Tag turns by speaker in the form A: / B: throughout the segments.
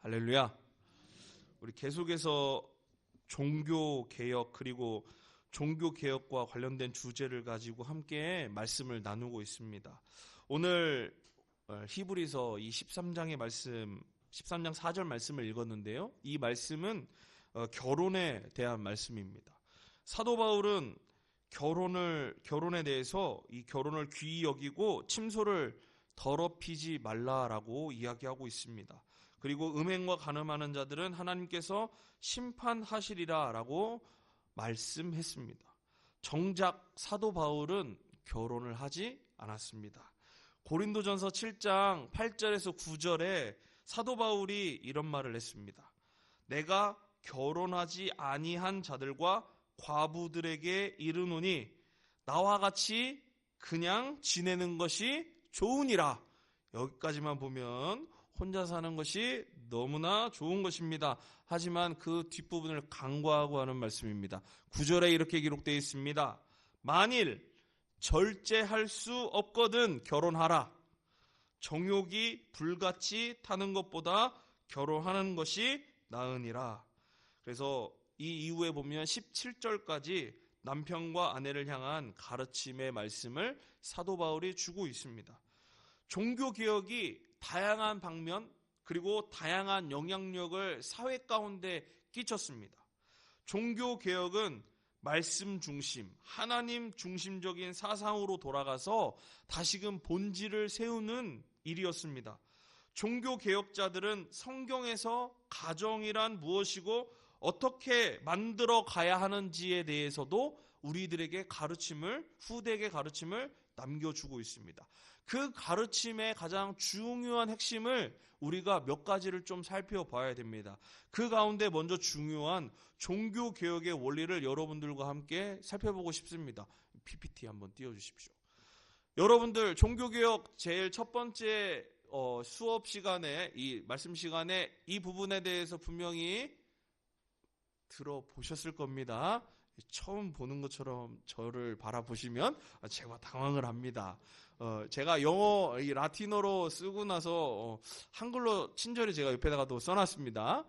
A: 할렐루야. 우리 계속해서 종교개혁 그리고 종교개혁과 관련된 주제를 가지고 함께 말씀을 나누고 있습니다. 오늘 히브리서 이 13장의 말씀, 13장 4절 말씀을 읽었는데요. 이 말씀은 결혼에 대한 말씀입니다. 사도 바울은 결혼에 대해서 이 결혼을 귀히 여기고 침소를 더럽히지 말라라고 이야기하고 있습니다. 그리고 음행과 간음하는 자들은 하나님께서 심판하시리라 라고 말씀했습니다. 정작 사도 바울은 결혼을 하지 않았습니다. 고린도전서 7장 8절에서 9절에 사도 바울이 이런 말을 했습니다. 내가 결혼하지 아니한 자들과 과부들에게 이르노니 나와 같이 그냥 지내는 것이 좋으니라. 여기까지만 보면 혼자 사는 것이 너무나 좋은 것입니다. 하지만 그 뒷부분을 간과하고 하는 말씀입니다. 9절에 이렇게 기록되어 있습니다. 만일 절제할 수 없거든 결혼하라. 정욕이 불같이 타는 것보다 결혼하는 것이 나으니라. 그래서 이 이후에 보면 17절까지 남편과 아내를 향한 가르침의 말씀을 사도 바울이 주고 있습니다. 종교개혁이 다양한 방면 그리고 다양한 영향력을 사회 가운데 끼쳤습니다. 종교개혁은 말씀 중심, 하나님 중심적인 사상으로 돌아가서 다시금 본질을 세우는 일이었습니다. 종교개혁자들은 성경에서 가정이란 무엇이고 어떻게 만들어 가야 하는지에 대해서도 우리들에게 후대에게 가르침을 남겨주고 있습니다. 그 가르침의 가장 중요한 핵심을 우리가 몇 가지를 좀 살펴봐야 됩니다. 그 가운데 먼저 중요한 종교개혁의 원리를 여러분들과 함께 살펴보고 싶습니다. PPT 한번 띄워주십시오. 여러분들 종교개혁 제일 첫 번째 수업 시간에 이 말씀 시간에 이 부분에 대해서 분명히 들어보셨을 겁니다. 처음 보는 것처럼 저를 바라보시면 제가 당황을 합니다. 제가 영어 라틴어로 쓰고 나서 한글로 친절히 제가 옆에다가 또 써놨습니다.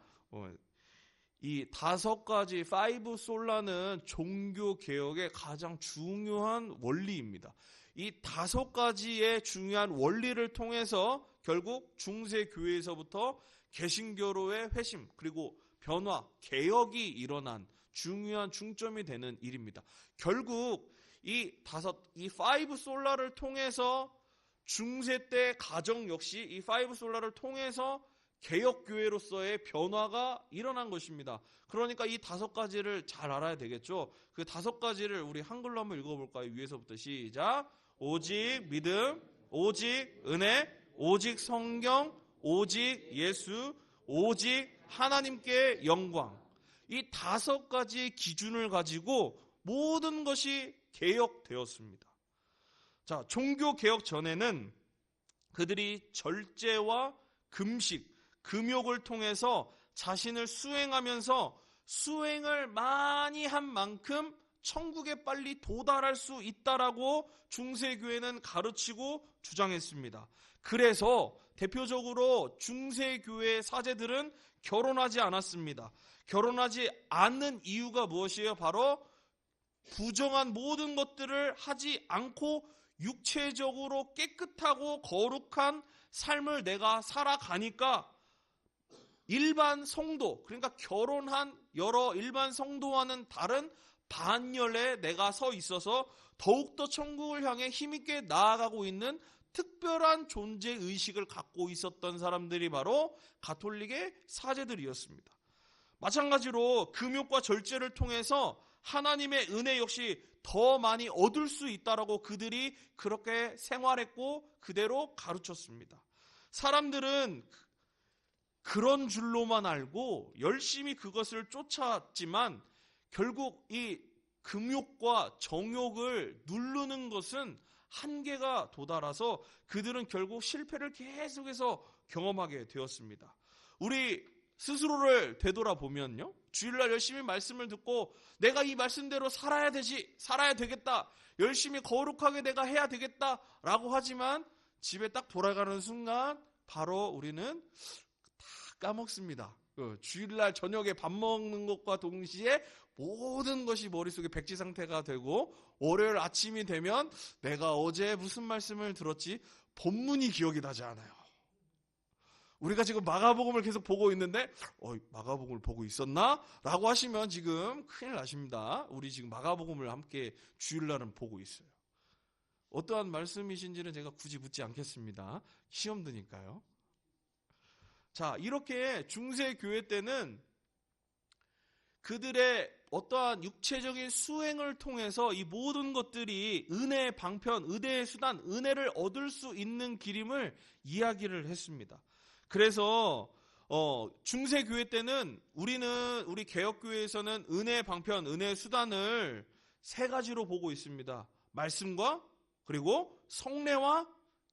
A: 이 5가지 5솔라는 종교개혁의 가장 중요한 원리입니다. 이 5가지의 중요한 원리를 통해서 결국 중세교회에서부터 개신교로의 회심 그리고 변화, 개혁이 일어난 중요한 중점이 되는 일입니다. 결국 이 5솔라를 통해서 중세 때 가정 역시 이 5솔라를 통해서 개혁교회로서의 변화가 일어난 것입니다. 그러니까 이 5가지를 잘 알아야 되겠죠. 그 5가지를 우리 한글로 한번 읽어볼까요? 위에서부터 시작. 오직 믿음, 오직 은혜, 오직 성경, 오직 예수, 오직 하나님께 영광. 이 5가지 기준을 가지고 모든 것이 개혁되었습니다. 자, 종교개혁 전에는 그들이 절제와 금식, 금욕을 통해서 자신을 수행하면서 수행을 많이 한 만큼 천국에 빨리 도달할 수 있다라고 중세교회는 가르치고 주장했습니다. 그래서 대표적으로 중세교회 사제들은 결혼하지 않았습니다. 결혼하지 않는 이유가 무엇이에요? 바로 부정한 모든 것들을 하지 않고 육체적으로 깨끗하고 거룩한 삶을 내가 살아가니까 일반 성도, 그러니까 결혼한 여러 일반 성도와는 다른 반열에 내가 서 있어서 더욱더 천국을 향해 힘있게 나아가고 있는 특별한 존재의식을 갖고 있었던 사람들이 바로 가톨릭의 사제들이었습니다. 마찬가지로 금욕과 절제를 통해서 하나님의 은혜 역시 더 많이 얻을 수 있다라고 그들이 그렇게 생활했고 그대로 가르쳤습니다. 사람들은 그런 줄로만 알고 열심히 그것을 쫓았지만 결국 이 금욕과 정욕을 누르는 것은 한계가 도달해서 그들은 결국 실패를 계속해서 경험하게 되었습니다. 우리 스스로를 되돌아보면요, 주일날 열심히 말씀을 듣고 내가 이 말씀대로 살아야 되겠다, 열심히 거룩하게 내가 해야 되겠다라고 하지만 집에 딱 돌아가는 순간 바로 우리는 다 까먹습니다. 주일날 저녁에 밥 먹는 것과 동시에 모든 것이 머릿속에 백지 상태가 되고 월요일 아침이 되면 내가 어제 무슨 말씀을 들었지? 본문이 기억이 나지 않아요. 우리가 지금 마가복음을 계속 보고 있는데 마가복음을 보고 있었나? 라고 하시면 지금 큰일 나십니다. 우리 지금 마가복음을 함께 주일날은 보고 있어요. 어떠한 말씀이신지는 제가 굳이 묻지 않겠습니다. 시험 드니까요. 자, 이렇게 중세 교회 때는 그들의 어떠한 육체적인 수행을 통해서 이 모든 것들이 은혜의 방편, 은혜의 수단, 은혜를 얻을 수 있는 길임을 이야기를 했습니다. 그래서 중세 교회 때는 우리 개혁교회에서는 은혜의 방편, 은혜의 수단을 세 가지로 보고 있습니다. 말씀과 그리고 성례와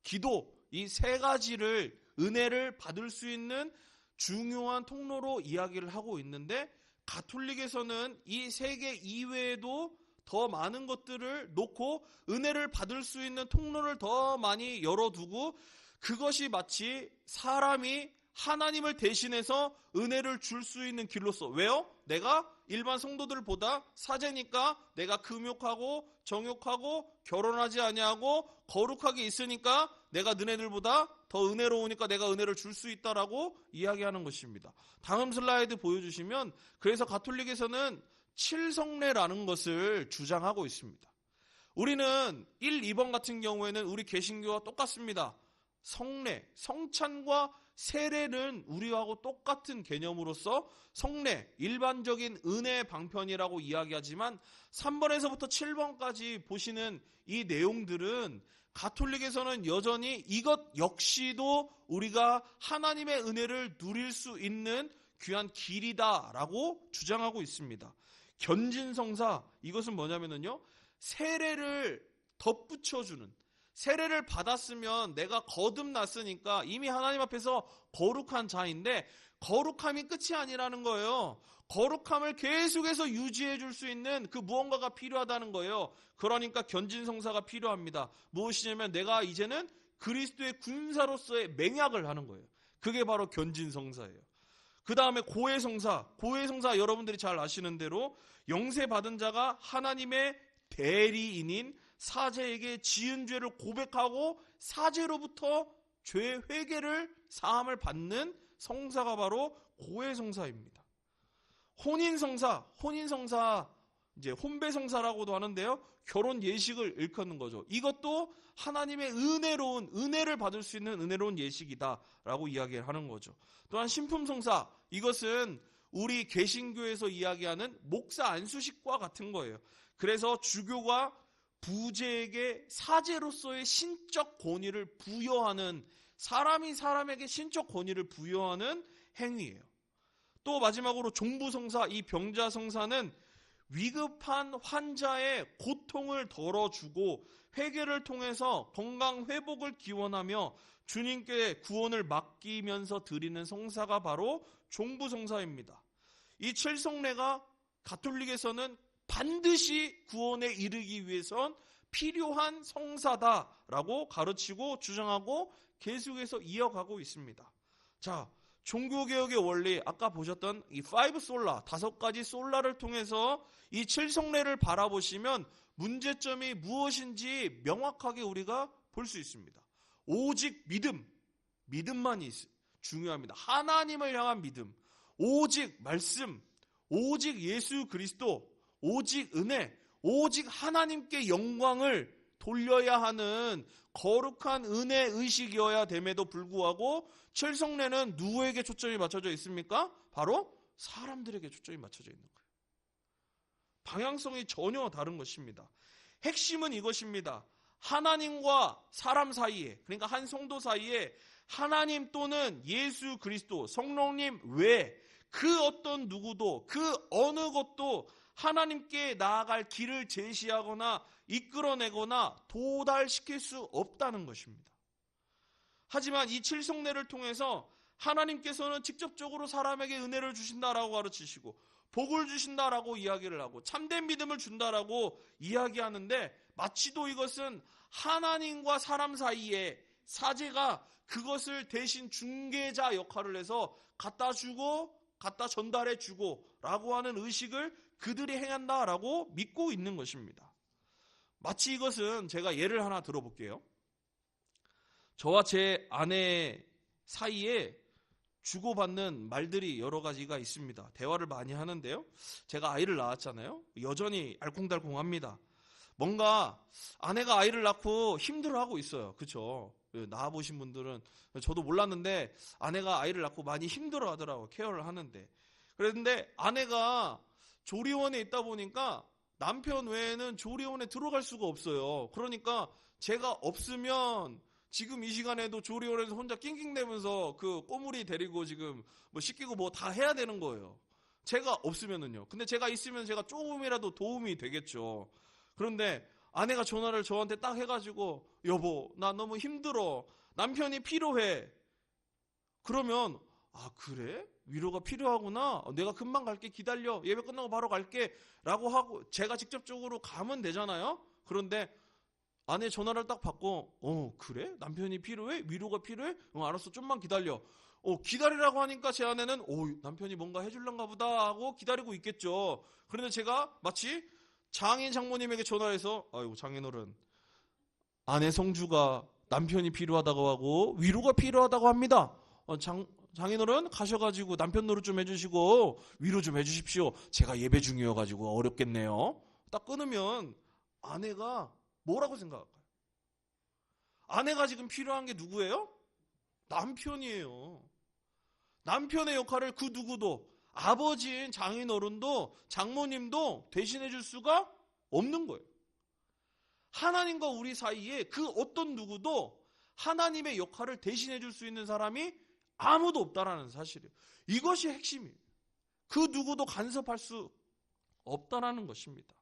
A: 기도, 이 세 가지를 은혜를 받을 수 있는 중요한 통로로 이야기를 하고 있는데, 가톨릭에서는 이 세 개 이외에도 더 많은 것들을 놓고 은혜를 받을 수 있는 통로를 더 많이 열어두고, 그것이 마치 사람이 하나님을 대신해서 은혜를 줄 수 있는 길로서, 왜요? 내가 일반 성도들보다 사제니까 내가 금욕하고 정욕하고 결혼하지 아니하고 거룩하게 있으니까 내가 너네들보다 더 은혜로우니까 내가 은혜를 줄 수 있다라고 이야기하는 것입니다. 다음 슬라이드 보여주시면, 그래서 가톨릭에서는 칠성례라는 것을 주장하고 있습니다. 우리는 1, 2번 같은 경우에는 우리 개신교와 똑같습니다. 성례, 성찬과 세례는 우리하고 똑같은 개념으로서 성례, 일반적인 은혜의 방편이라고 이야기하지만 3번에서부터 7번까지 보시는 이 내용들은 가톨릭에서는 여전히 이것 역시도 우리가 하나님의 은혜를 누릴 수 있는 귀한 길이다라고 주장하고 있습니다. 견진성사, 이것은 뭐냐면요, 세례를 덧붙여주는, 세례를 받았으면 내가 거듭났으니까 이미 하나님 앞에서 거룩한 자인데 거룩함이 끝이 아니라는 거예요. 거룩함을 계속해서 유지해 줄 수 있는 그 무언가가 필요하다는 거예요. 그러니까 견진성사가 필요합니다. 무엇이냐면 내가 이제는 그리스도의 군사로서의 맹약을 하는 거예요. 그게 바로 견진성사예요. 그 다음에 고해성사. 고해성사 여러분들이 잘 아시는 대로 영세 받은 자가 하나님의 대리인인 사제에게 지은 죄를 고백하고 사제로부터 죄 회개를 사함을 받는 성사가 바로 고해성사입니다. 혼인성사 이제 혼배성사라고도 하는데요, 결혼 예식을 일컫는 거죠. 이것도 하나님의 은혜를 받을 수 있는 은혜로운 예식이다라고 이야기를 하는 거죠. 또한 신품성사, 이것은 우리 개신교에서 이야기하는 목사 안수식과 같은 거예요. 그래서 주교가 부제에게 사제로서의 신적 권위를 부여하는, 사람이 사람에게 신적 권위를 부여하는 행위예요. 또 마지막으로 종부성사, 이 병자성사는 위급한 환자의 고통을 덜어주고 회개를 통해서 건강 회복을 기원하며 주님께 구원을 맡기면서 드리는 성사가 바로 종부성사입니다. 이 칠성례가 가톨릭에서는 반드시 구원에 이르기 위해선 필요한 성사다라고 가르치고 주장하고 계속해서 이어가고 있습니다. 자, 종교개혁의 원리, 아까 보셨던 이 5솔라, 5가지 솔라를 통해서 이 칠성례를 바라보시면 문제점이 무엇인지 명확하게 우리가 볼 수 있습니다. 오직 믿음만이 중요합니다. 하나님을 향한 믿음, 오직 말씀, 오직 예수 그리스도, 오직 은혜, 오직 하나님께 영광을 돌려야 하는 거룩한 은혜 의식이어야 됨에도 불구하고 칠성례는 누구에게 초점이 맞춰져 있습니까? 바로 사람들에게 초점이 맞춰져 있는 거예요. 방향성이 전혀 다른 것입니다. 핵심은 이것입니다. 하나님과 사람 사이에, 그러니까 한 성도 사이에 하나님 또는 예수 그리스도, 성령님 외에 그 어떤 누구도, 그 어느 것도 하나님께 나아갈 길을 제시하거나 이끌어내거나 도달시킬 수 없다는 것입니다. 하지만 이 칠성례를 통해서 하나님께서는 직접적으로 사람에게 은혜를 주신다라고 가르치시고 복을 주신다라고 이야기를 하고 참된 믿음을 준다라고 이야기하는데, 마치도 이것은 하나님과 사람 사이에 사제가 그것을 대신 중개자 역할을 해서 갖다 주고 갖다 전달해 주고 라고 하는 의식을 그들이 행한다라고 믿고 있는 것입니다. 마치 이것은 제가 예를 하나 들어볼게요. 저와 제 아내 사이에 주고받는 말들이 여러 가지가 있습니다. 대화를 많이 하는데요. 제가 아이를 낳았잖아요. 여전히 알콩달콩합니다. 뭔가 아내가 아이를 낳고 힘들어하고 있어요. 그렇죠? 낳아보신 분들은 저도 몰랐는데 아내가 아이를 낳고 많이 힘들어하더라고요. 케어를 하는데. 그런데 아내가 조리원에 있다 보니까 남편 외에는 조리원에 들어갈 수가 없어요. 그러니까 제가 없으면 지금 이 시간에도 조리원에서 혼자 낑낑대면서 그 꼬물이 데리고 지금 뭐 씻기고 뭐 다 해야 되는 거예요. 제가 없으면은요. 근데 제가 있으면 제가 조금이라도 도움이 되겠죠. 그런데 아내가 전화를 저한테 딱 해가지고 여보 나 너무 힘들어. 남편이 필요해. 그러면 아 그래? 위로가 필요하구나. 내가 금방 갈게 기다려. 예배 끝나고 바로 갈게 라고 하고 제가 직접적으로 가면 되잖아요. 그런데 아내 전화를 딱 받고 그래? 남편이 필요해? 위로가 필요해? 알았어 좀만 기다려. 기다리라고 하니까 제 아내는 남편이 뭔가 해줄란가 보다 하고 기다리고 있겠죠. 그런데 제가 마치 장인 장모님에게 전화해서 아이고 장인어른 아내 성주가 남편이 필요하다고 하고 위로가 필요하다고 합니다. 장인어른 가셔가지고 남편 노릇 좀 해주시고 위로 좀 해주십시오. 제가 예배 중이어가지고 어렵겠네요. 딱 끊으면 아내가 뭐라고 생각할까요? 아내가 지금 필요한 게 누구예요? 남편이에요. 남편의 역할을 그 누구도 아버지인 장인어른도 장모님도 대신해 줄 수가 없는 거예요. 하나님과 우리 사이에 그 어떤 누구도 하나님의 역할을 대신해 줄 수 있는 사람이 아무도 없다라는 사실이에요. 이것이 핵심이에요. 그 누구도 간섭할 수 없다라는 것입니다.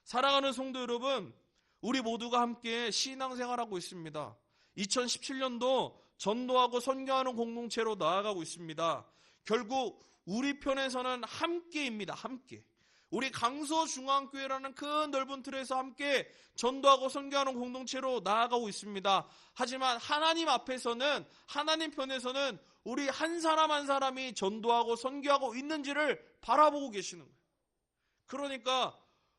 A: 사랑하는 성도 여러분, 우리 모두가 함께 신앙생활하고 있습니다. 2017년도 전도하고 선교하는 공동체로 나아가고 있습니다. 결국 우리 편에서는 함께입니다. 함께. 우리 강서중앙교회라는 큰 넓은 틀에서 함께 전도하고 선교하는 공동체로 나아가고 있습니다. 하지만 하나님 앞에서는 하나님 편에서는 우리 한 사람 한 사람이 전도하고 선교하고 있는지를 바라보고 계시는 거예요. 그러니까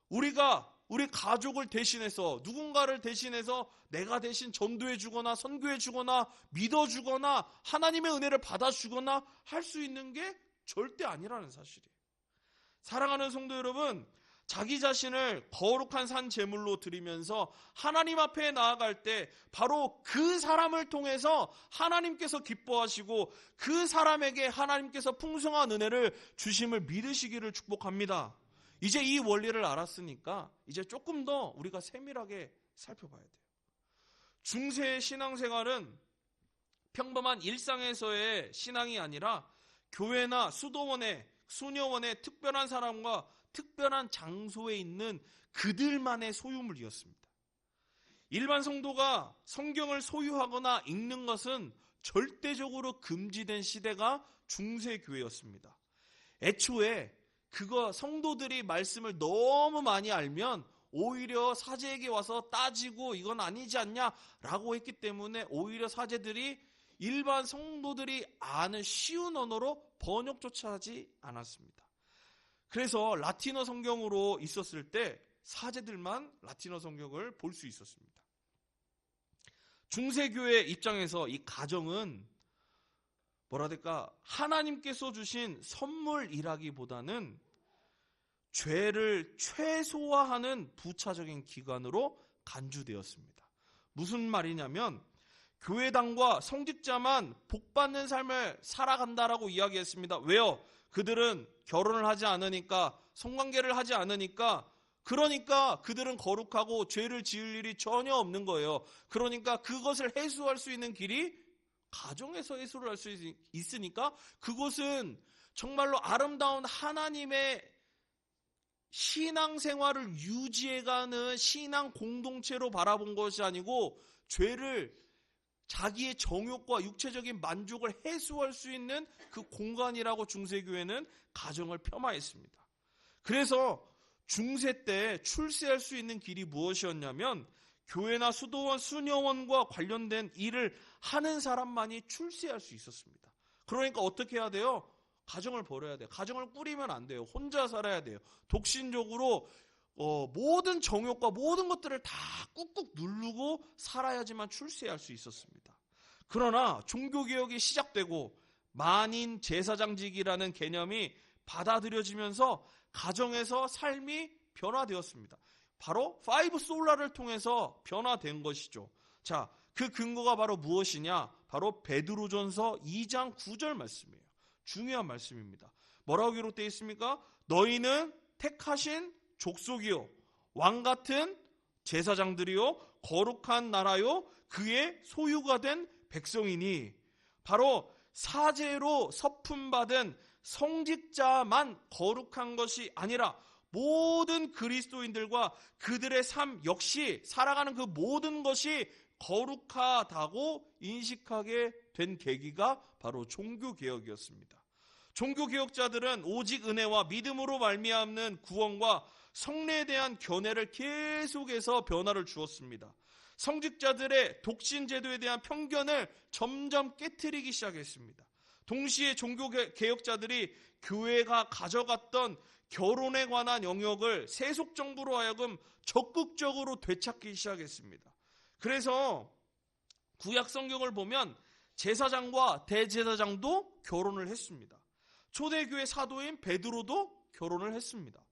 A: 우리가 우리 가족을 대신해서 누군가를 대신해서 내가 대신 전도해 주거나 선교해 주거나 믿어 주거나 하나님의 은혜를 받아 주거나 할 수 있는 게 절대 아니라는 사실이에요. 사랑하는 성도 여러분, 자기 자신을 거룩한 산 제물로 드리면서 하나님 앞에 나아갈 때 바로 그 사람을 통해서 하나님께서 기뻐하시고 그 사람에게 하나님께서 풍성한 은혜를 주심을 믿으시기를 축복합니다. 이제 이 원리를 알았으니까 이제 조금 더 우리가 세밀하게 살펴봐야 돼요. 중세의 신앙생활은 평범한 일상에서의 신앙이 아니라 교회나 수도원에 수녀원의 특별한 사람과 특별한 장소에 있는 그들만의 소유물이었습니다. 일반 성도가 성경을 소유하거나 읽는 것은 절대적으로 금지된 시대가 중세교회였습니다. 애초에 성도들이 말씀을 너무 많이 알면 오히려 사제에게 와서 따지고 이건 아니지 않냐라고 했기 때문에 오히려 사제들이 일반 성도들이 아는 쉬운 언어로 번역조차 하지 않았습니다. 그래서 라틴어 성경으로 있었을 때 사제들만 라틴어 성경을 볼 수 있었습니다. 중세교회 입장에서 이 가정은 하나님께서 주신 선물이라기보다는 죄를 최소화하는 부차적인 기관으로 간주되었습니다. 무슨 말이냐면 교회당과 성직자만 복받는 삶을 살아간다라고 이야기했습니다. 왜요? 그들은 결혼을 하지 않으니까, 성관계를 하지 않으니까, 그러니까 그들은 거룩하고 죄를 지을 일이 전혀 없는 거예요. 그러니까 그것을 해소할 수 있는 길이 가정에서 해소를 할 수 있으니까 그것은 정말로 아름다운 하나님의 신앙생활을 유지해가는 신앙 공동체로 바라본 것이 아니고 죄를 자기의 정욕과 육체적인 만족을 해소할 수 있는 그 공간이라고 중세교회는 가정을 폄하했습니다. 그래서 중세 때 출세할 수 있는 길이 무엇이었냐면 교회나 수도원, 수녀원과 관련된 일을 하는 사람만이 출세할 수 있었습니다. 그러니까 어떻게 해야 돼요? 가정을 버려야 돼요. 가정을 꾸리면 안 돼요. 혼자 살아야 돼요. 독신적으로 모든 정욕과 모든 것들을 다 꾹꾹 누르고 살아야지만 출세할 수 있었습니다. 그러나 종교개혁이 시작되고 만인 제사장직이라는 개념이 받아들여지면서 가정에서 삶이 변화되었습니다. 바로 5 솔라를 통해서 변화된 것이죠. 자, 그 근거가 바로 무엇이냐? 바로 베드로전서 2장 9절 말씀이에요. 중요한 말씀입니다. 뭐라고 기록되어 있습니까? 너희는 택하신 족속이요, 왕같은 제사장들이요, 거룩한 나라요, 그의 소유가 된 백성이니, 바로 사제로 서품받은 성직자만 거룩한 것이 아니라 모든 그리스도인들과 그들의 삶 역시 살아가는 그 모든 것이 거룩하다고 인식하게 된 계기가 바로 종교개혁이었습니다. 종교개혁자들은 오직 은혜와 믿음으로 말미암는 구원과 성례에 대한 견해를 계속해서 변화를 주었습니다. 성직자들의 독신제도에 대한 편견을 점점 깨트리기 시작했습니다. 동시에 종교개혁자들이 교회가 가져갔던 결혼에 관한 영역을 세속정부로 하여금 적극적으로 되찾기 시작했습니다. 그래서 구약 성경을 보면 제사장과 대제사장도 결혼을 했습니다. 초대교회 사도인 베드로도 결혼을 했습니다.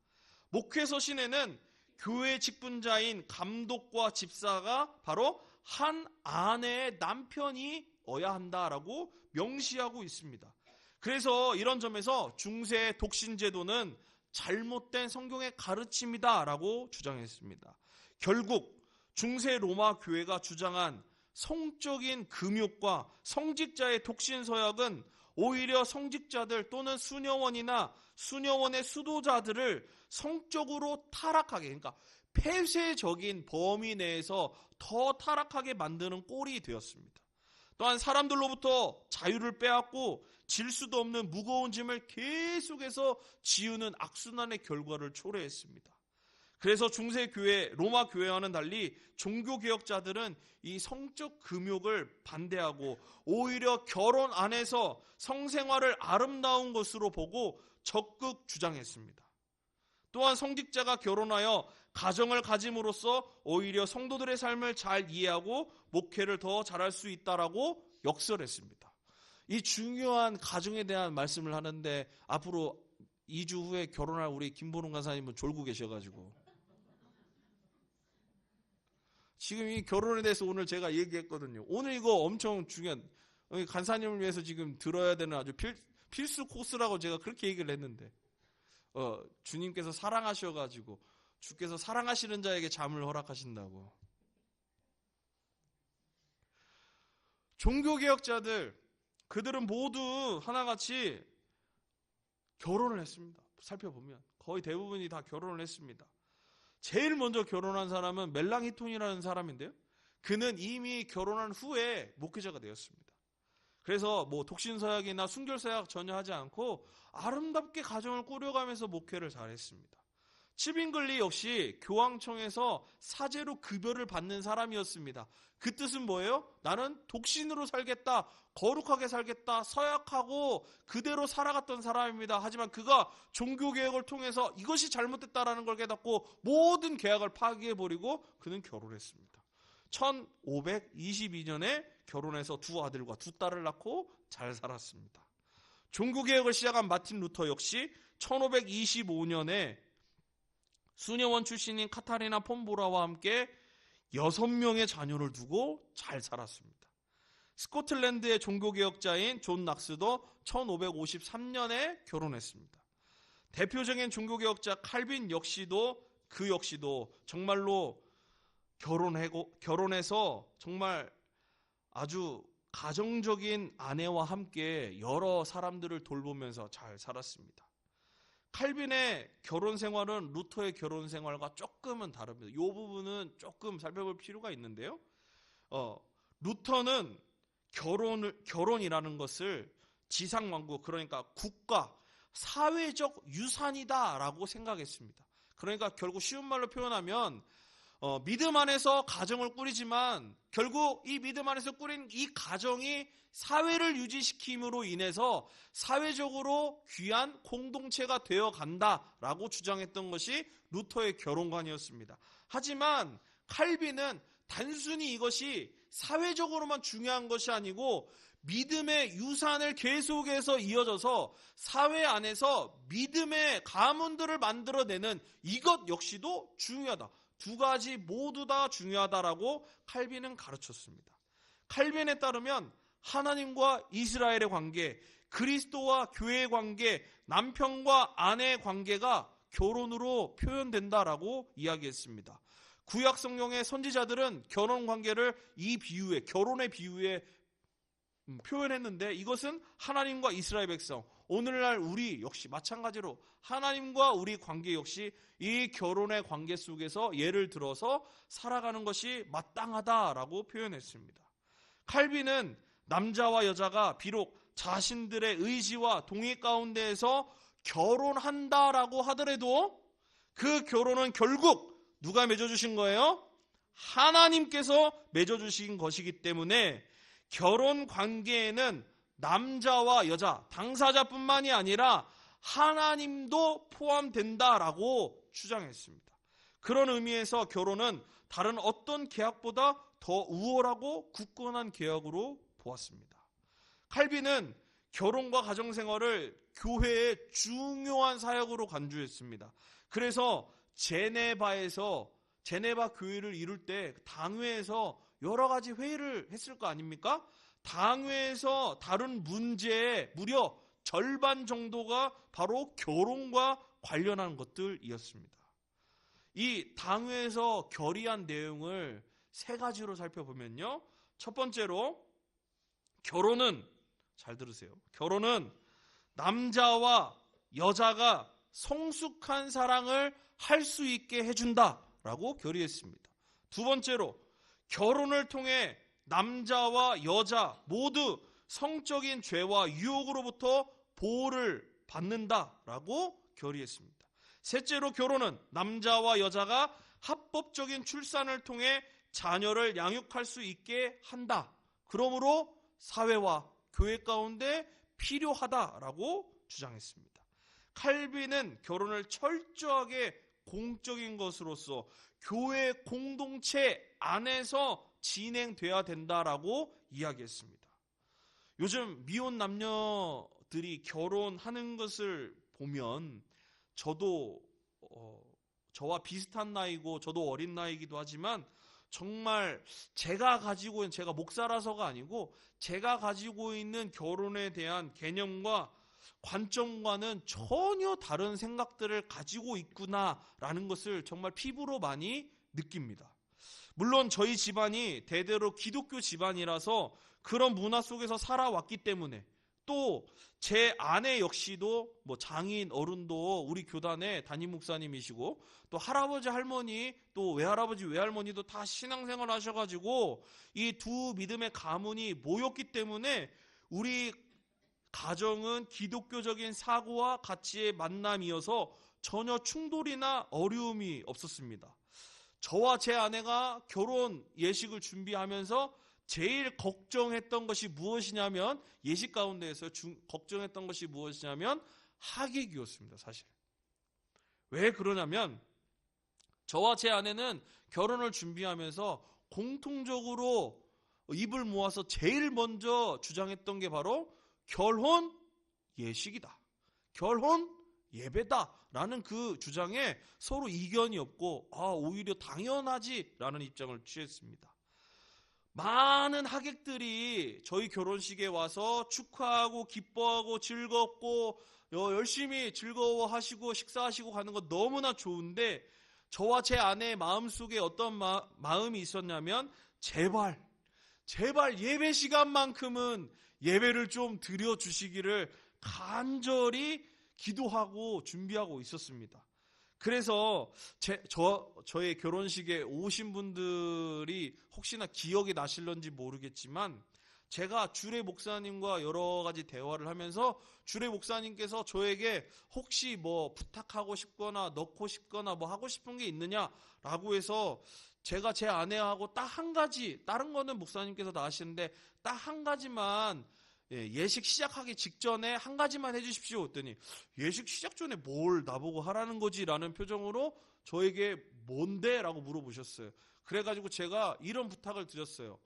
A: 목회 서신에는 교회 직분자인 감독과 집사가 바로 한 아내의 남편이어야 한다라고 명시하고 있습니다. 그래서 이런 점에서 중세 독신제도는 잘못된 성경의 가르침이다라고 주장했습니다. 결국 중세 로마 교회가 주장한 성적인 금욕과 성직자의 독신 서약은 오히려 성직자들 또는 수녀원이나 수녀원의 수도자들을 성적으로 타락하게, 그러니까 폐쇄적인 범위 내에서 더 타락하게 만드는 꼴이 되었습니다. 또한 사람들로부터 자유를 빼앗고 질 수도 없는 무거운 짐을 계속해서 지우는 악순환의 결과를 초래했습니다. 그래서 중세 교회, 로마 교회와는 달리 종교개혁자들은 이 성적 금욕을 반대하고 오히려 결혼 안에서 성생활을 아름다운 것으로 보고 적극 주장했습니다. 또한 성직자가 결혼하여 가정을 가짐으로써 오히려 성도들의 삶을 잘 이해하고 목회를 더 잘할 수 있다라고 역설했습니다. 이 중요한 가정에 대한 말씀을 하는데 앞으로 2주 후에 결혼할 우리 김보름 간사님은 졸고 계셔가지고 지금 이 결혼에 대해서 오늘 제가 얘기했거든요. 오늘 이거 엄청 중요한, 간사님을 위해서 지금 들어야 되는 아주 필수 코스라고 제가 그렇게 얘기를 했는데 주님께서 사랑하셔가지고 주께서 사랑하시는 자에게 잠을 허락하신다고. 종교개혁자들, 그들은 모두 하나같이 결혼을 했습니다. 살펴보면 거의 대부분이 다 결혼을 했습니다. 제일 먼저 결혼한 사람은 멜랑히톤이라는 사람인데요. 그는 이미 결혼한 후에 목회자가 되었습니다. 그래서 뭐 독신서약이나 순결서약 전혀 하지 않고 아름답게 가정을 꾸려가면서 목회를 잘했습니다. 치빙글리 역시 교황청에서 사제로 급여를 받는 사람이었습니다. 그 뜻은 뭐예요? 나는 독신으로 살겠다, 거룩하게 살겠다, 서약하고 그대로 살아갔던 사람입니다. 하지만 그가 종교개혁을 통해서 이것이 잘못됐다라는 걸 깨닫고 모든 계약을 파기해버리고 그는 결혼했습니다. 1522년에 결혼해서 2 아들과 2 딸을 낳고 잘 살았습니다. 종교개혁을 시작한 마틴 루터 역시 1525년에 수녀원 출신인 카타리나 폼보라와 함께 6명의 자녀를 두고 잘 살았습니다. 스코틀랜드의 종교개혁자인 존 낙스도 1553년에 결혼했습니다. 대표적인 종교개혁자 칼빈 역시도 정말로 결혼해서 정말 아주 가정적인 아내와 함께 여러 사람들을 돌보면서 잘 살았습니다. 칼빈의 결혼 생활은 루터의 결혼 생활과 조금은 다릅니다. 이 부분은 조금 살펴볼 필요가 있는데요. 루터는 결혼이라는 것을 지상왕국, 그러니까 국가, 사회적 유산이다라고 생각했습니다. 그러니까 결국 쉬운 말로 표현하면 믿음 안에서 가정을 꾸리지만 결국 이 믿음 안에서 꾸린 이 가정이 사회를 유지시킴으로 인해서 사회적으로 귀한 공동체가 되어 간다라고 주장했던 것이 루터의 결혼관이었습니다. 하지만 칼빈은 단순히 이것이 사회적으로만 중요한 것이 아니고 믿음의 유산을 계속해서 이어져서 사회 안에서 믿음의 가문들을 만들어내는 이것 역시도 중요하다. 두 가지 모두 다 중요하다라고 칼빈은 가르쳤습니다. 칼빈에 따르면 하나님과 이스라엘의 관계, 그리스도와 교회의 관계, 남편과 아내의 관계가 결혼으로 표현된다라고 이야기했습니다. 구약 성경의 선지자들은 결혼 관계를 이 비유에, 결혼의 비유에 표현했는데 이것은 하나님과 이스라엘 백성, 오늘날 우리 역시 마찬가지로 하나님과 우리 관계 역시 이 결혼의 관계 속에서 예를 들어서 살아가는 것이 마땅하다라고 표현했습니다. 칼빈은 남자와 여자가 비록 자신들의 의지와 동의 가운데에서 결혼한다라고 하더라도 그 결혼은 결국 누가 맺어주신 거예요? 하나님께서 맺어주신 것이기 때문에 결혼 관계에는 남자와 여자, 당사자뿐만이 아니라 하나님도 포함된다라고 주장했습니다. 그런 의미에서 결혼은 다른 어떤 계약보다 더 우월하고 굳건한 계약으로 보았습니다. 칼빈은 결혼과 가정생활을 교회의 중요한 사역으로 간주했습니다. 그래서 제네바 교회를 이룰 때 당회에서 여러 가지 회의를 했을 거 아닙니까? 당회에서 다룬 문제의 무려 절반 정도가 바로 결혼과 관련한 것들이었습니다. 이 당회에서 결의한 내용을 세 가지로 살펴보면요. 첫 번째로 결혼은, 잘 들으세요. 결혼은 남자와 여자가 성숙한 사랑을 할 수 있게 해준다라고 결의했습니다. 두 번째로 결혼을 통해 남자와 여자 모두 성적인 죄와 유혹으로부터 보호를 받는다라고 결의했습니다. 셋째로 결혼은 남자와 여자가 합법적인 출산을 통해 자녀를 양육할 수 있게 한다. 그러므로 사회와 교회 가운데 필요하다라고 주장했습니다. 칼빈은 결혼을 철저하게 공적인 것으로서 교회 공동체 안에서 진행돼야 된다라고 이야기했습니다. 요즘 미혼 남녀들이 결혼하는 것을 보면 저도 저와 비슷한 나이고 저도 어린 나이이기도 하지만 정말 제가 목사라서가 아니고 제가 가지고 있는 결혼에 대한 개념과 관점과는 전혀 다른 생각들을 가지고 있구나라는 것을 정말 피부로 많이 느낍니다. 물론 저희 집안이 대대로 기독교 집안이라서 그런 문화 속에서 살아왔기 때문에 또 제 아내 역시도 장인 어른도 우리 교단의 담임 목사님이시고 또 할아버지 할머니 또 외할아버지 외할머니도 다 신앙생활 하셔가지고 이 두 믿음의 가문이 모였기 때문에 우리 가정은 기독교적인 사고와 가치의 만남이어서 전혀 충돌이나 어려움이 없었습니다. 저와 제 아내가 결혼 예식을 준비하면서 제일 걱정했던 것이 무엇이냐면 예식 가운데에서 걱정했던 것이 무엇이냐면 하객이었습니다. 사실. 왜 그러냐면 저와 제 아내는 결혼을 준비하면서 공통적으로 입을 모아서 제일 먼저 주장했던 게 바로 결혼 예식이다. 결혼 예배다라는 그 주장에 서로 이견이 없고 오히려 당연하지라는 입장을 취했습니다. 많은 하객들이 저희 결혼식에 와서 축하하고 기뻐하고 즐겁고 열심히 즐거워하시고 식사하시고 가는 거 너무나 좋은데 저와 제 아내의 마음속에 어떤 마음이 있었냐면 제발 예배 시간만큼은 예배를 좀 드려주시기를 간절히 기도하고 준비하고 있었습니다. 그래서 저의 결혼식에 오신 분들이 혹시나 기억이 나실런지 모르겠지만 제가 주례 목사님과 여러 가지 대화를 하면서 주례 목사님께서 저에게 혹시 부탁하고 싶거나 넣고 싶거나 하고 싶은 게 있느냐라고 해서 제가 제 아내하고 딱 한 가지, 다른 거는 목사님께서 다 하시는데 딱 한 가지만, 예식 시작하기 직전에 한 가지만 해주십시오 했더니, 예식 시작 전에 뭘 나보고 하라는 거지? 라는 표정으로 저에게 뭔데? 라고 물어보셨어요. 그래가지고 제가 이런 부탁을 드렸어요.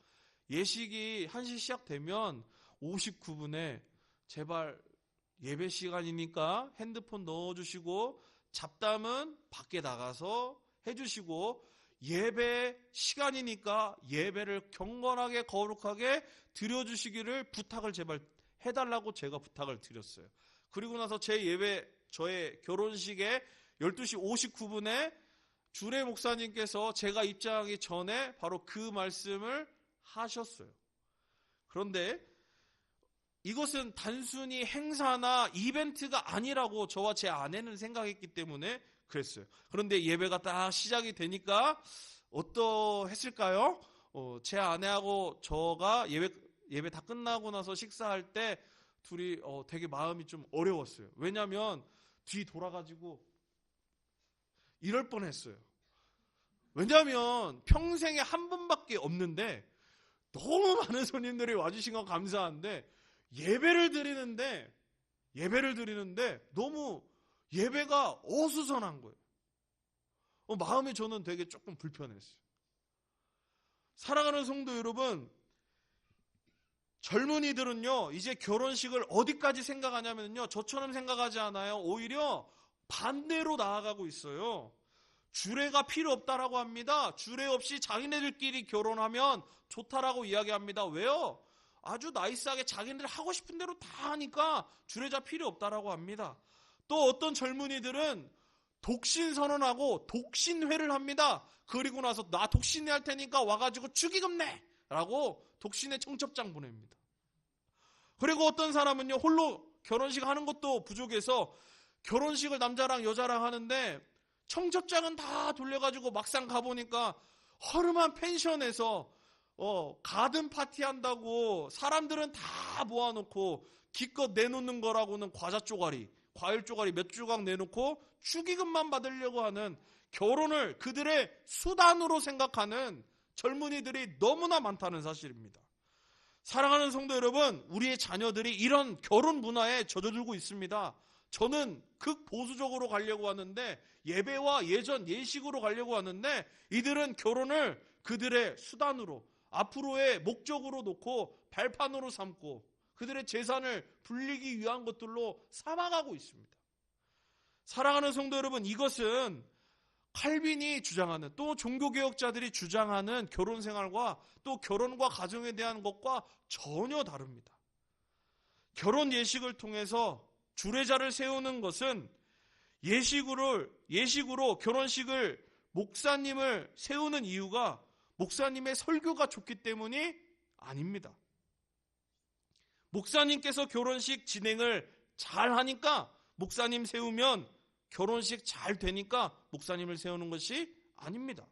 A: 예식이 1시 시작되면 59분에 제발 예배 시간이니까 핸드폰 넣어주시고 잡담은 밖에 나가서 해주시고, 예배 시간이니까 예배를 경건하게 거룩하게 드려주시기를 부탁을 제발 해달라고 제가 부탁을 드렸어요. 그리고 나서 저의 결혼식에 12시 59분에 주례 목사님께서 제가 입장하기 전에 바로 그 말씀을 하셨어요. 그런데 이것은 단순히 행사나 이벤트가 아니라고 저와 제 아내는 생각했기 때문에 그랬어요. 그런데 예배가 딱 시작이 되니까 어떠했을까요? 제 아내하고 저가 예배 다 끝나고 나서 식사할 때 둘이 되게 마음이 좀 어려웠어요. 왜냐하면 뒤 돌아가지고 이럴 뻔했어요. 왜냐하면 평생에 한 번밖에 없는데 너무 많은 손님들이 와주신 건 감사한데 예배를 드리는데 너무 예배가 어수선한 거예요. 마음이 저는 되게 조금 불편했어요. 사랑하는 성도 여러분, 젊은이들은요, 이제 결혼식을 어디까지 생각하냐면요, 저처럼 생각하지 않아요. 오히려 반대로 나아가고 있어요. 주례가 필요 없다라고 합니다. 주례 없이 자기네들끼리 결혼하면 좋다라고 이야기합니다. 왜요? 아주 나이스하게 자기네들 하고 싶은 대로 다 하니까 주례자 필요 없다라고 합니다. 또 어떤 젊은이들은 독신 선언하고 독신회를 합니다. 그리고 나서 나 독신회 할 테니까 와가지고 축의금 내! 라고 독신회 청첩장 보냅니다. 그리고 어떤 사람은요, 홀로 결혼식 하는 것도 부족해서 결혼식을 남자랑 여자랑 하는데 청첩장은 다 돌려가지고 막상 가보니까 허름한 펜션에서 가든 파티 한다고 사람들은 다 모아놓고 기껏 내놓는 거라고는 과자 쪼가리, 과일 쪼가리 몇 조각 내놓고 축의금만 받으려고 하는, 결혼을 그들의 수단으로 생각하는 젊은이들이 너무나 많다는 사실입니다. 사랑하는 성도 여러분, 우리의 자녀들이 이런 결혼 문화에 젖어들고 있습니다. 저는 극보수적으로 가려고 하는데, 예배와 예전 예식으로 가려고 하는데, 이들은 결혼을 그들의 수단으로, 앞으로의 목적으로 놓고 발판으로 삼고 그들의 재산을 불리기 위한 것들로 삼아가고 있습니다. 사랑하는 성도 여러분, 이것은 칼빈이 주장하는, 또 종교개혁자들이 주장하는 결혼생활과 또 결혼과 가정에 대한 것과 전혀 다릅니다. 결혼 예식을 통해서 주례자를 세우는 것은 예식으로 결혼식을 목사님을 세우는 이유가 목사님의 설교가 좋기 때문이 아닙니다. 목사님께서 결혼식 진행을 잘 하니까 목사님 세우면 결혼식 잘 되니까 목사님을 세우는 것이 아닙니다.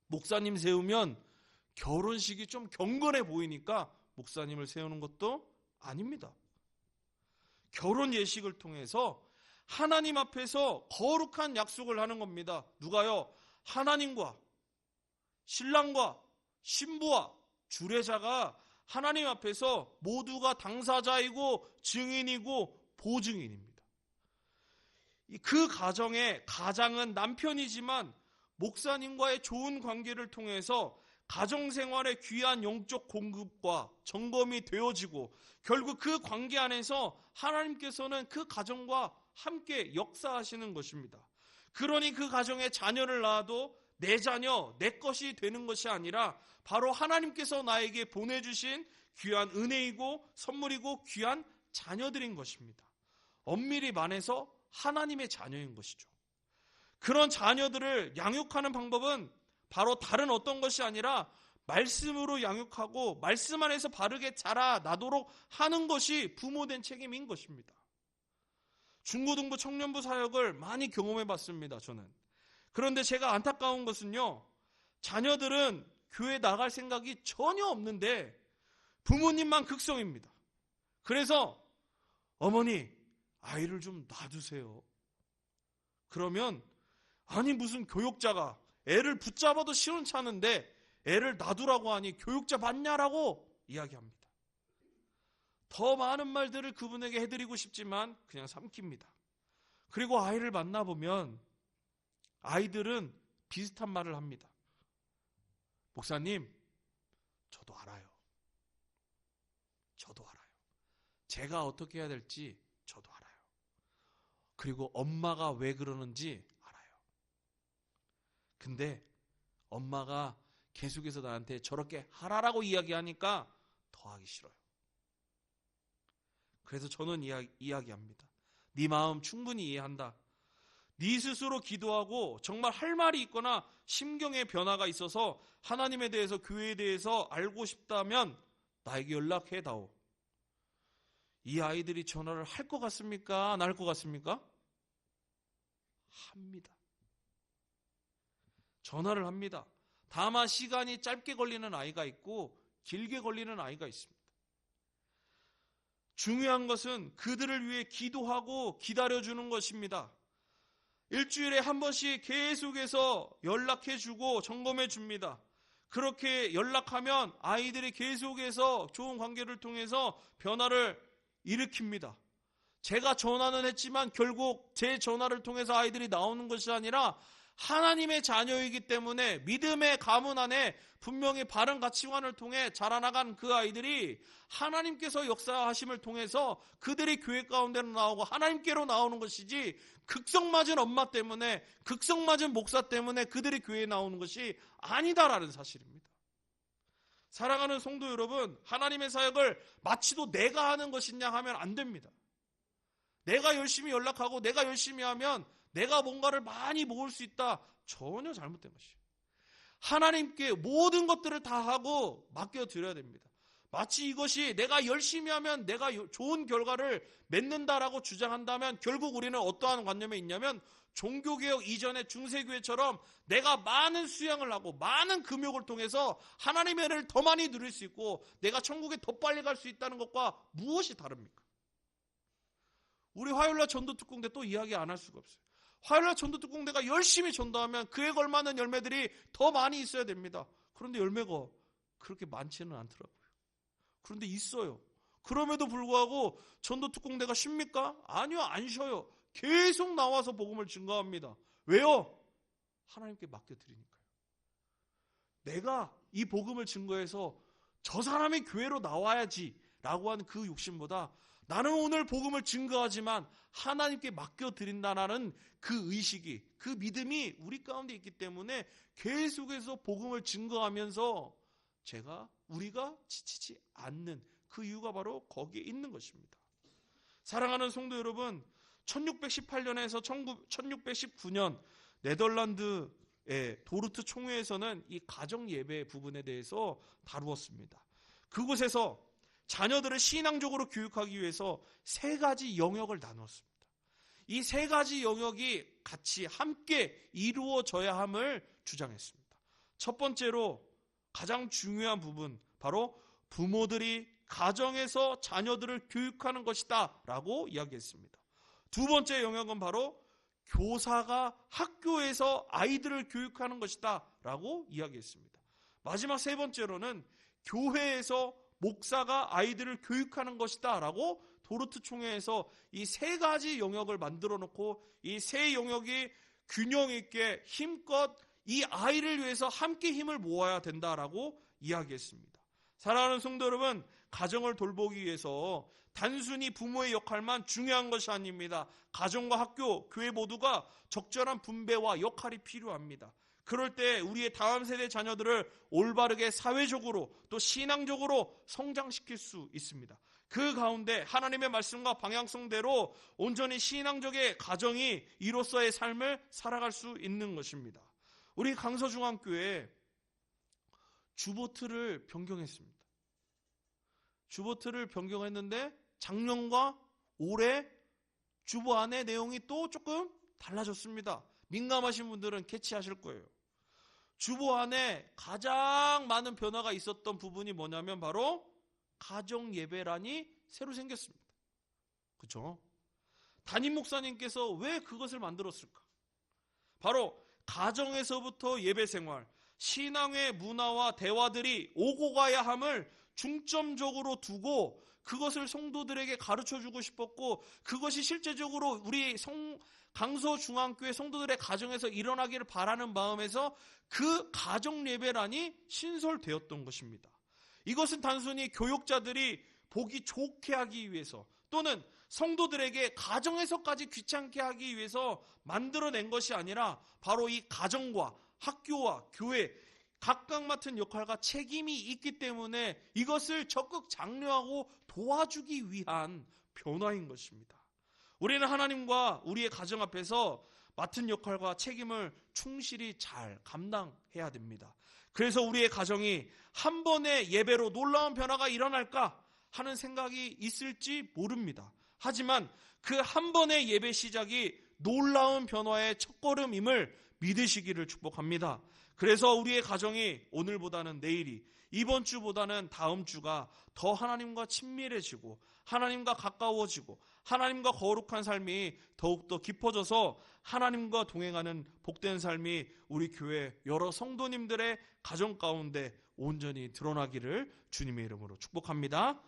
A: 목사님 세우면 결혼식이 좀 경건해 보이니까 목사님을 세우는 것도 아닙니다. 결혼 예식을 통해서 하나님 앞에서 거룩한 약속을 하는 겁니다. 누가요? 하나님과 신랑과 신부와 주례자가 하나님 앞에서 모두가 당사자이고 증인이고 보증인입니다. 그 가장은 남편이지만 목사님과의 좋은 관계를 통해서 가정생활의 귀한 영적 공급과 점검이 되어지고 결국 그 관계 안에서 하나님께서는 그 가정과 함께 역사하시는 것입니다. 그러니 그 가정에 자녀를 낳아도 내 자녀, 내 것이 되는 것이 아니라 바로 하나님께서 나에게 보내주신 귀한 은혜이고 선물이고 귀한 자녀들인 것입니다. 엄밀히 말해서 하나님의 자녀인 것이죠. 그런 자녀들을 양육하는 방법은 바로 다른 어떤 것이 아니라 말씀으로 양육하고 말씀 안에서 바르게 자라나도록 하는 것이 부모된 책임인 것입니다. 중고등부 청년부 사역을 많이 경험해 봤습니다, 저는. 그런데 제가 안타까운 것은요, 자녀들은 교회 나갈 생각이 전혀 없는데 부모님만 극성입니다. 그래서 어머니, 아이를 좀 놔두세요. 그러면 아니 무슨 교육자가 애를 붙잡아도 시원찮은데 애를 놔두라고 하니 교육자 맞냐라고 이야기합니다. 더 많은 말들을 그분에게 해드리고 싶지만 그냥 삼킵니다. 그리고 아이를 만나보면 아이들은 비슷한 말을 합니다. 목사님, 저도 알아요. 저도 알아요. 제가 어떻게 해야 될지 저도 알아요. 그리고 엄마가 왜 그러는지 알아요. 근데 엄마가 계속해서 나한테 저렇게 하라라고 이야기하니까 더 하기 싫어요. 그래서 저는 이야기합니다. 네 마음 충분히 이해한다. 네 스스로 기도하고 정말 할 말이 있거나 심경의 변화가 있어서 하나님에 대해서 교회에 대해서 알고 싶다면 나에게 연락해다오. 이 아이들이 전화를 할 것 같습니까? 안 할 것 같습니까? 합니다. 전화를 합니다. 다만 시간이 짧게 걸리는 아이가 있고 길게 걸리는 아이가 있습니다. 중요한 것은 그들을 위해 기도하고 기다려주는 것입니다. 일주일에 한 번씩 계속해서 연락해주고 점검해줍니다. 그렇게 연락하면 아이들이 계속해서 좋은 관계를 통해서 변화를 일으킵니다. 제가 전화는 했지만 결국 제 전화를 통해서 아이들이 나오는 것이 아니라 하나님의 자녀이기 때문에 믿음의 가문 안에 분명히 바른 가치관을 통해 자라나간 그 아이들이 하나님께서 역사하심을 통해서 그들이 교회 가운데로 나오고 하나님께로 나오는 것이지 극성맞은 엄마 때문에 극성맞은 목사 때문에 그들이 교회에 나오는 것이 아니다라는 사실입니다. 사랑하는 성도 여러분, 하나님의 사역을 마치도 내가 하는 것이냐 하면 안 됩니다. 내가 열심히 연락하고 내가 열심히 하면 내가 뭔가를 많이 모을 수 있다. 전혀 잘못된 것이에요. 하나님께 모든 것들을 다 하고 맡겨드려야 됩니다. 마치 이것이 내가 열심히 하면 내가 좋은 결과를 맺는다라고 주장한다면 결국 우리는 어떠한 관념에 있냐면 종교개혁 이전의 중세교회처럼 내가 많은 수양을 하고 많은 금욕을 통해서 하나님의 은혜를 더 많이 누릴 수 있고 내가 천국에 더 빨리 갈 수 있다는 것과 무엇이 다릅니까? 우리 화요일날 전도특공대 또 이야기 안 할 수가 없어요. 화요일날 전도특공대가 열심히 전도하면 그에 걸맞는 열매들이 더 많이 있어야 됩니다. 그런데 열매가 그렇게 많지는 않더라고요. 그런데 있어요. 그럼에도 불구하고 전도특공대가 쉽니까? 아니요, 안 쉬어요. 계속 나와서 복음을 증거합니다. 왜요? 하나님께 맡겨드리니까요. 내가 이 복음을 증거해서 저 사람이 교회로 나와야지 라고 하는 그 욕심보다 나는 오늘 복음을 증거하지만 하나님께 맡겨드린다는 그 의식이, 그 믿음이 우리 가운데 있기 때문에 계속해서 복음을 증거하면서 우리가 지치지 않는 그 이유가 바로 거기에 있는 것입니다. 사랑하는 성도 여러분, 1618년에서 1619년 네덜란드의 도르트 총회에서는 이 가정 예배 부분에 대해서 다루었습니다. 그곳에서 자녀들을 신앙적으로 교육하기 위해서 세 가지 영역을 나누었습니다. 이 세 가지 영역이 같이 함께 이루어져야 함을 주장했습니다. 첫 번째로 가장 중요한 부분, 바로 부모들이 가정에서 자녀들을 교육하는 것이다 라고 이야기했습니다. 두 번째 영역은 바로 교사가 학교에서 아이들을 교육하는 것이다 라고 이야기했습니다. 마지막 세 번째로는 교회에서 목사가 아이들을 교육하는 것이다 라고 도르트 총회에서 이 세 가지 영역을 만들어 놓고 이 세 영역이 균형 있게 힘껏 이 아이를 위해서 함께 힘을 모아야 된다라고 이야기했습니다. 사랑하는 성도 여러분, 가정을 돌보기 위해서 단순히 부모의 역할만 중요한 것이 아닙니다. 가정과 학교, 교회 모두가 적절한 분배와 역할이 필요합니다. 그럴 때 우리의 다음 세대 자녀들을 올바르게 사회적으로 또 신앙적으로 성장시킬 수 있습니다. 그 가운데 하나님의 말씀과 방향성대로 온전히 신앙적의 가정이 이로서의 삶을 살아갈 수 있는 것입니다. 우리 강서중앙교회 주보트를 변경했습니다. 주보트를 변경했는데 작년과 올해 주보 안의 내용이 또 조금 달라졌습니다. 민감하신 분들은 캐치하실 거예요. 주보 안에 가장 많은 변화가 있었던 부분이 뭐냐면 바로 가정 예배란이 새로 생겼습니다. 그렇죠? 담임 목사님께서 왜 그것을 만들었을까? 바로 가정에서부터 예배 생활, 신앙의 문화와 대화들이 오고 가야 함을 중점적으로 두고 그것을 성도들에게 가르쳐주고 싶었고, 그것이 실제적으로 우리 강서중앙교회 성도들의 가정에서 일어나기를 바라는 마음에서 그 가정 예배란이 신설되었던 것입니다. 이것은 단순히 교육자들이 보기 좋게 하기 위해서, 또는 성도들에게 가정에서까지 귀찮게 하기 위해서 만들어낸 것이 아니라 바로 이 가정과 학교와 교회 각각 맡은 역할과 책임이 있기 때문에 이것을 적극 장려하고 도와주기 위한 변화인 것입니다. 우리는 하나님과 우리의 가정 앞에서 맡은 역할과 책임을 충실히 잘 감당해야 됩니다. 그래서 우리의 가정이 한 번의 예배로 놀라운 변화가 일어날까 하는 생각이 있을지 모릅니다. 하지만 그 한 번의 예배 시작이 놀라운 변화의 첫걸음임을 믿으시기를 축복합니다. 그래서 우리의 가정이 오늘보다는 내일이, 이번 주보다는 다음 주가 더 하나님과 친밀해지고 하나님과 가까워지고 하나님과 거룩한 삶이 더욱더 깊어져서 하나님과 동행하는 복된 삶이 우리 교회 여러 성도님들의 가정 가운데 온전히 드러나기를 주님의 이름으로 축복합니다.